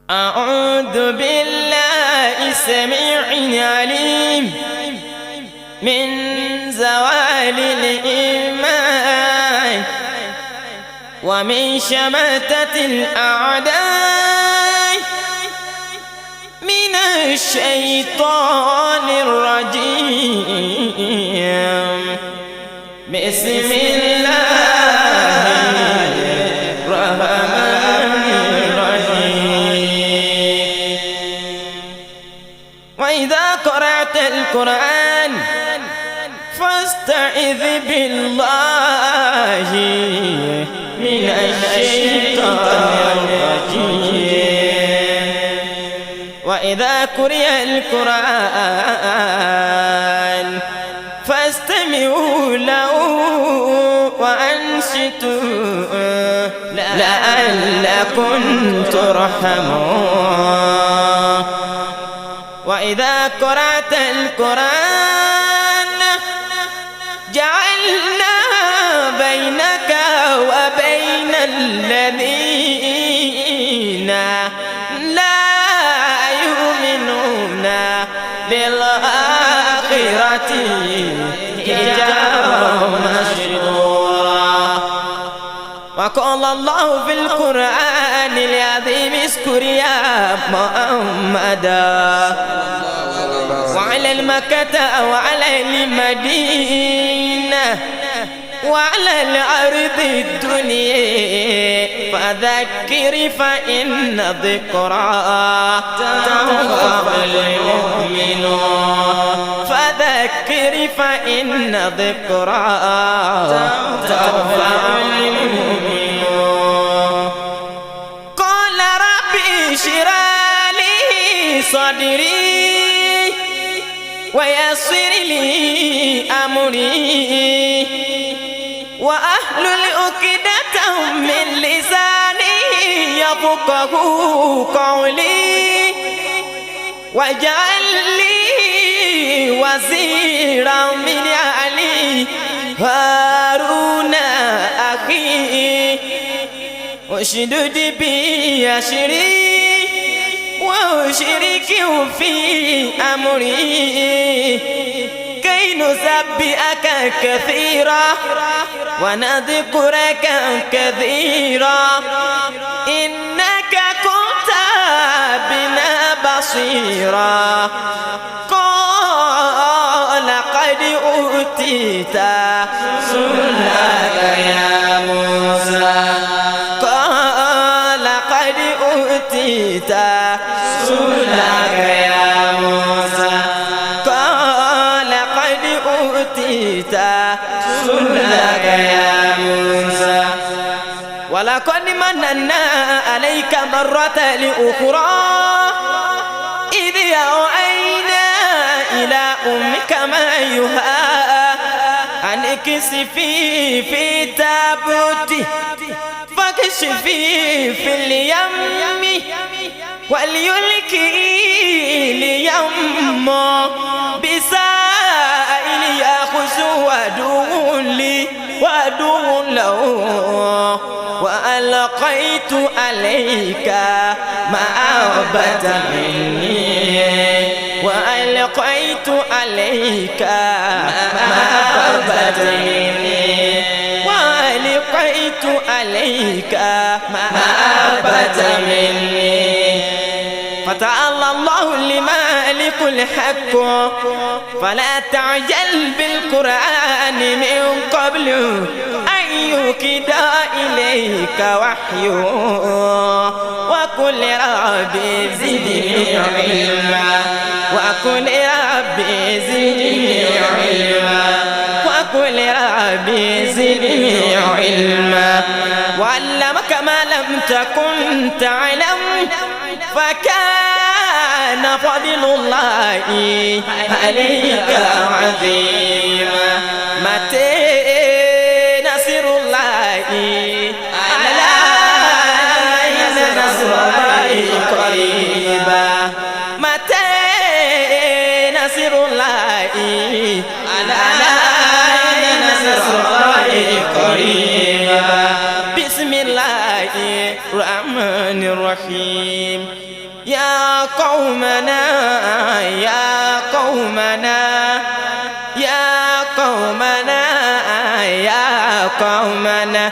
أعوذ بالله السميع العليم من زوال الإيمان ومن شماتة الأعداء من الشيطان الرجيم. بسم الله الرحمن الرحيم. وإذا قرأت القرآن فاستعذ بالله من الشيطان الرجيم. وإذا قرئ القرآن فاستمعوا له وأنصتوا لعلكم ترحمون. وإذا قرأت القرآن جعلنا بينك وبين الذين لا يؤمنون بالآخرة حجابا مشهورا. وقال الله في القرآن العظيم اذكر يا محمد وعلى المكة وعلى المدينة وعلى الأرض الدنيا فذكر فإن الذكرى تنفع المؤمنين. فذكر فإن الذكرى تنفع المؤمنين. قال ربي اشرح لي صدري ويسر لي أمري وأحلل عقدة من لساني يفقهوا قولي واجعل لي وزيرا من أهلي هارون أخي واشدد بي أزري وأشركه في أمري كي نسبحك كثيرا ونذكرك كثيرا إنك كنت بنا بصيرا. قال قد أوتيت سؤلك يا موسى. قال قد أوتيت سؤلك يا موسى. قال قد أوتيت سؤلك يا موسى. ولقد مننا عليك مرة أخرى إذ أوحينا إلى أمك ما يوحى أن اكسفي في تابوت فاكشفي في اليم وليلقي اليم بسائل يأخذ عدو لي وعدو له وألقيت عليك محبة مني وألقيت عليك محبة مني وألقيت عليك محبة مني. فتعالى الله المالك الحق فلا تعجل بالقرآن من قبل أن يوكدا إليك وحيه وقل ربي زدني علما وقل ربي زدني علما وقل ربي زدني علما وعلمك ما لم تكن تعلم فكان فضل الله عليك عظيما. متى نصر الله ألا إن نصر الله قريبا. متى نصر الله ألا إن نصر الله قريبا. بسم الله الرحمن الرحيم يا قومنا يا قومنا يا قومنا يا قومنا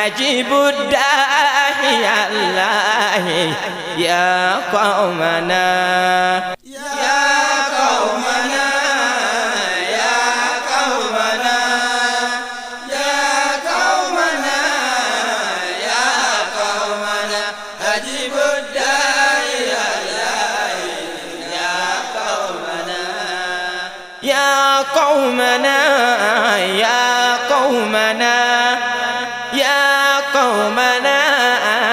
أجيبوا الداعي الله يا قومنا يا قومنا يا قومنا يا قومنا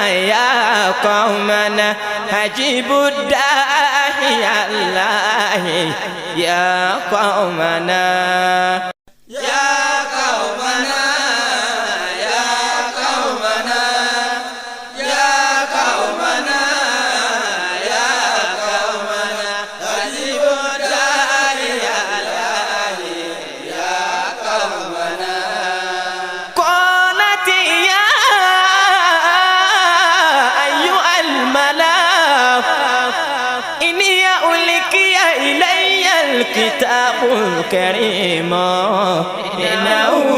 يا قومنا أجيبوا الداعي الله يا قومنا الكتاب الكريم إنه